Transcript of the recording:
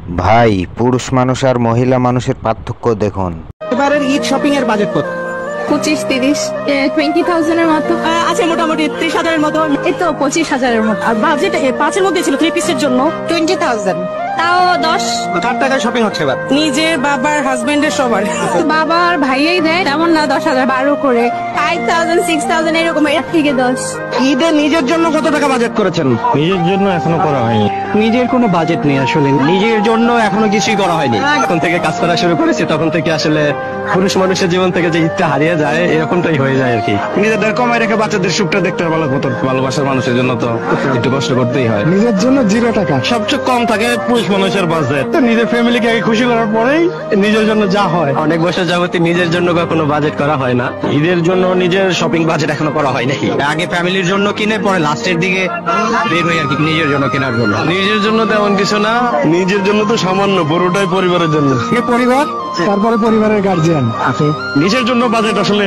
ভাই, পুরুষ মানুষ আর মহিলা মানুষের পার্থক্য দেখুন। এবারের ঈদ শপিং এর বাজেট কত? 25-30 20,000 এর মতো আছে, মোটামুটি 30,000 এর মতো। এই তো 25,000 এর মতো। আর বাজেট 5 এর মধ্যে ছিল 3 পিসের জন্য 20,000 তাও 10 কার টাকায় শপিং হচ্ছে এবার? নিজের, বাবার, হাজবেন্ডের, সবার। বাবার ভাইয়াই দেয়, তেমন না 10,000 12 করে 5,000 6,000 এরকম, এর থেকে 10। ঈদে নিজের জন্য কত টাকা বাজেট করেছেন? নিজের জন্য এখনো করা হয়নি। নিজের কোনো বাজেট নেই আসলে, নিজের জন্য এখনো কিছুই করা হয়নি। যখন থেকে কাজ করা শুরু করেছি তখন থেকে আসলে পুরুষ মানুষের জীবন থেকে যে ঈদটা হারিয়ে যায় এরকমটাই হয়ে যায় আর কি। নিজেদের কমাই রেখে বাচ্চাদের সুখটা দেখতে ভালো মতো। ভালোবাসার মানুষের জন্য তো একটু কষ্ট করতেই হয়। নিজের জন্য 0 টাকা। সবচেয়ে কম থাকে পুরুষ মানুষের বাজেট। তো নিজের ফ্যামিলিকে আগে খুশি করার পরেই নিজের জন্য যা হয়। অনেক বছর যাবতীয় নিজের জন্য কখনো বাজেট করা হয় না। ঈদের জন্য নিজের শপিং বাজেট এখনো করা হয় নাকি। আগে ফ্যামিলির জন্য কিনে পরে লাস্টের দিকে বের হই আর কি নিজের জন্য কেনার জন্য। নিজের জন্য তেমন কিছু না, নিজের জন্য তো সামান্য, পুরোটাই পরিবারের জন্য। পরিবার, তারপরে পরিবারের গার্জিয়ান আছে। নিজের জন্য বাজেট আসলে